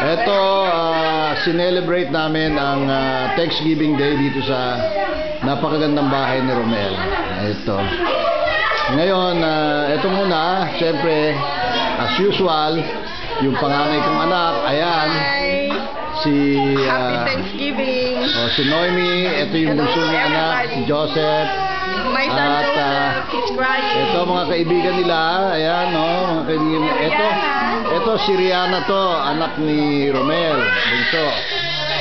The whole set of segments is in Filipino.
Ito, sinelebrate namin ang Thanksgiving Day dito sa napakagandang bahay ni Romel. Ito. Ngayon, ito muna, siyempre, as usual, yung panganay kong anak, ayan. Si Happy Thanksgiving. Si Noemi, ito yung bunso ng anak, si Joseph. My son Joseph, he's crying. Ito mga kaibigan nila, ayan, mga kaibigan. Ito si Rihanna to, anak ni Romel, bunso.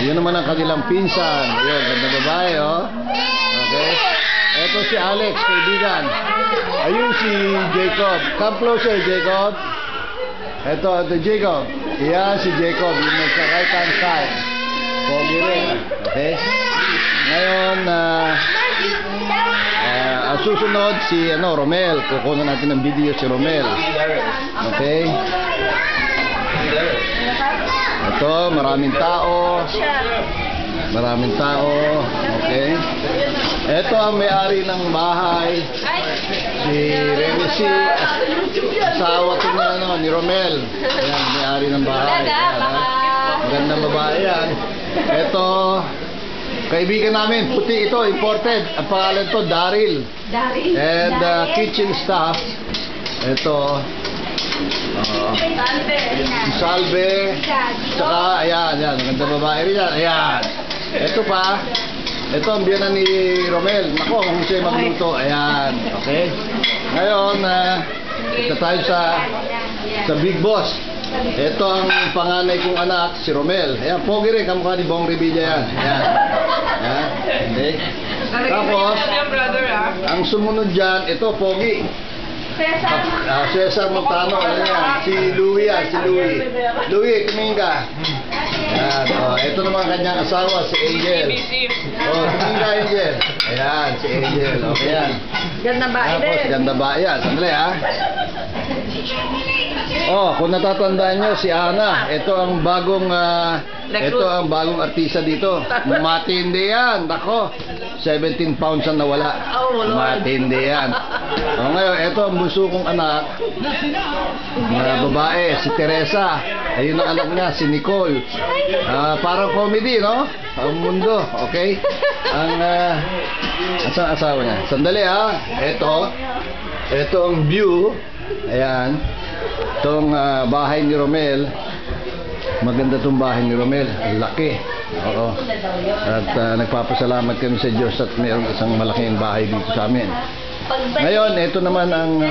Yun naman ang kanilang pinsan. Yun, ganda babae, Okay. Ito si Alex, kaibigan. Ayun si Jacob. Come closer, Jacob. Ito Jacob. Yan si Jacob, yung nasa right hand side. Pogi rin. Okay. Ngayon, ang susunod si Romel. Kukunan natin ng video si Romel. Okay. Ito, maraming tao. Maraming tao. Okay. Ito ang may-ari ng bahay. Si Remesi, asawa ko na ni Romel. Ayan, may-ari ng bahay. Magandang babae yan. Ito, kaibigan namin, puti ito, imported. Ang pangalan to, Daryl. And kitchen staff. Ito, Salve. Saka, ayan, magandang babae rin yan. Ayan. Ito pa. Ito ang biyanan ni Romel. Nako, kung siya magluto. Ayan. Okay. Ngayon, ito tayo sa Big Boss. Ito ang panganay kong anak, si Romel. Ayan, pogi rin. Kamukha ni Bong Revilla yan. Ayan. Ayan. Okay. Tapos, ang sumunod dyan, ito, pogi. Cesar Montano. Ano yan? Si Louie yan. Si Louie. Louie, kumingin ka. Ayan, ito naman kanyang asawa, si Angel. Tingin ka, Angel. Ayan, si Angel. Okay yan. Ganda ba? Tapos, ganda ba? Ayan, sandali kung natatandaan nyo, si Ana. Ito ang bagong artista dito. Matindi yan. Nako, 17 pounds ang nawala. Matindi yan. Ngayon, ito ang bunso kong anak. Babae, si Teresa. Ayun ang anak niya, si Nicole. Parang comedy, no? Ang mundo, okay? Asang asawa niya? Sandali, Ito ang view. Ayan. Itong bahay ni Romel. Maganda itong bahay ni Romel. Laki. Oo. At nagpapasalamat kami sa Diyos at mayroong isang malaking bahay dito sa amin. Ngayon, ito naman ang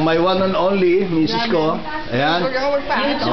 my one and only, misis ko. Ayan.